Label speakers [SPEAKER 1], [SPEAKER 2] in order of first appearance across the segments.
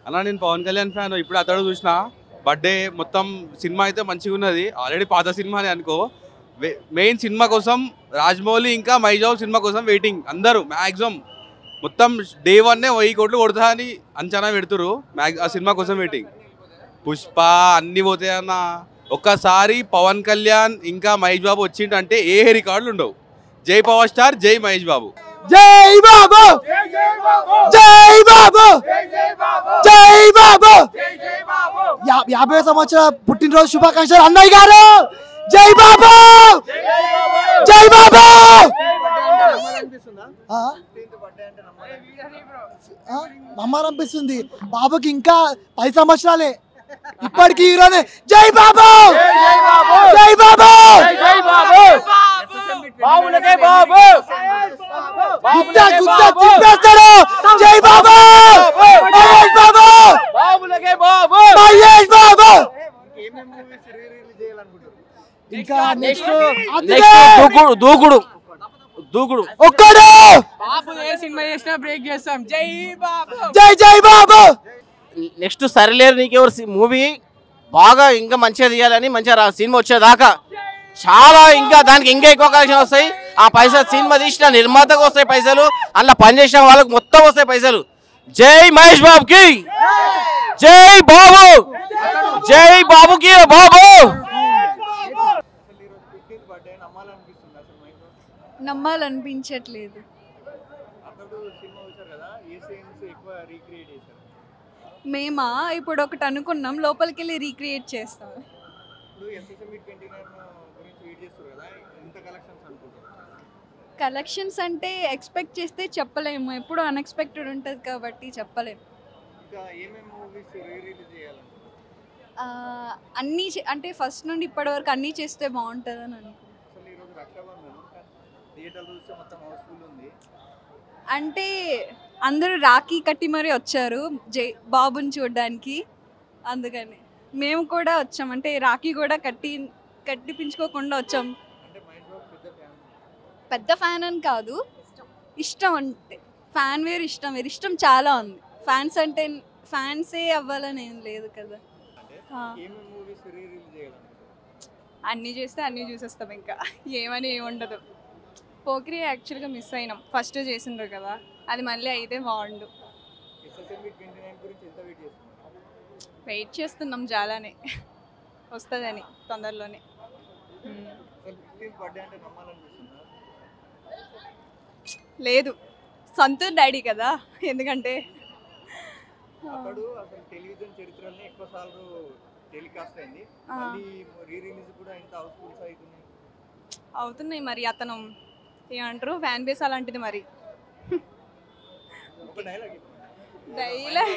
[SPEAKER 1] అలా నేను పవన్ కళ్యాణ్ ఫ్యాన్. ఇప్పుడు అతడు చూసిన బర్త్డే మొత్తం సినిమా అయితే మంచిగా ఉన్నది. ఆల్రెడీ పాత సినిమానే అనుకో. మెయిన్ సినిమా కోసం రాజమౌళి ఇంకా మైజాబ్ సినిమా కోసం వెయిటింగ్ అందరూ. మ్యాక్సిమం మొత్తం డే 1 1000 కోట్లు కొడతా అని అంచనా పెడుతురు. ఆ సినిమా కోసం వెయిటింగ్. పుష్ప అన్ని పోతాయన్న. ఒక్కసారి పవన్ కళ్యాణ్ ఇంకా మహేష్ బాబు వచ్చిందంటే ఏ రికార్డులు ఉండవు. జై పవర్ స్టార్, జై మహేష్ బాబు.
[SPEAKER 2] జై బాబు, జై బాబు, జై బాబు. 50వ సంవత్సరాల పుట్టినరోజు శుభాకాంక్షలు అన్నయ్య గారు. జై బాబు, జై బాబు. నమ్మాలనిపిస్తుంది. బాబుకి ఇంకా 10 సంవత్సరాలే, ఇప్పటికీ హీరోనే. జై బాబు, జై బాబు, జై బాబు. బాబులకే బాబు గుద్దా గుద్దా తిప్పేస్తాడు. జై బాబు, మహేష్ బాబు, బాబులకే బాబు, మహేష్ బాబు. ఇంకా నెక్స్ట్ దూకుడు దూకుడు ఒక్కడు.
[SPEAKER 3] బాబు ఏ సినిమా చేసినా బ్రేక్ చేస్తాం. జై బాబు,
[SPEAKER 2] జై జై బాబు.
[SPEAKER 4] నెక్స్ట్ సరిలేరు నీకెవరు మూవీ బాగా ఇంకా మంచిగా తీయాలని, మంచిగా సినిమా వచ్చేదాకా చాలా ఇంకా దానికి ఇంకా ఎక్కువ కలెక్షన్ వస్తాయి. ఆ పైసలు సినిమా తీసిన నిర్మాతకు వస్తాయి పైసలు, అందులో పనిచేసిన వాళ్ళకి మొత్తం వస్తాయి పైసలు. జై మహేష్ బాబుకి, జై బాబు, జై బాబుకి బాబు.
[SPEAKER 5] నమ్మాలనిపించట్లేదు. మేమా ఇప్పుడు ఒకటి అనుకున్నాం, లోపలికి వెళ్ళి రీక్రియేట్ చేస్తాం. కలెక్షన్స్ అంటే ఎక్స్పెక్ట్ చేస్తే చెప్పలేము, ఎప్పుడు అన్ఎక్స్పెక్టెడ్ ఉంటుంది కాబట్టి చెప్పలేము. అన్నీ అంటే ఫస్ట్ నుండి ఇప్పటి వరకు అన్నీ చేస్తే బాగుంటుందని అనుకుంటున్నాను. అంటే అందరూ రాఖీ కట్టి మరీ వచ్చారు బాబుని చూడడానికి, అందుకని మేము కూడా వచ్చాం. అంటే రాఖీ కూడా కట్టిపించుకోకుండా వచ్చాం. పెద్ద ఫ్యాన్ అని కాదు, ఇష్టం. అంటే ఫ్యాన్ వేరు, ఇష్టం వేరు. ఇష్టం చాలా ఉంది. ఫ్యాన్స్ అంటే ఫ్యాన్సే అవ్వాలని ఏం లేదు కదా.
[SPEAKER 6] అన్నీ చేస్తే అన్నీ చూసేస్తాం, ఇంకా ఏమని ఏముండదు. పోకిరి యాక్చువల్గా మిస్ అయినాం, ఫస్ట్ చేసిండ్రు కదా, అది మళ్ళీ అయితే బాగుండు. వెయిట్ చేస్తున్నాం చాలానే, వస్తుందని తొందరలోనే. లేదు, సంతూర్ డాడీ కదా, ఎందుకంటే అవుతున్నాయి మరి. అతను ఏమంటారు, ఫ్యాన్ బేస్ అలాంటిది మరి. డైలాగ్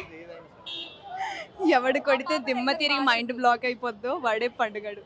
[SPEAKER 6] ఎవడు కొడితే దిమ్మ తిరిగి మైండ్ బ్లాక్ అయిపోద్దో వాడే పండుగడు.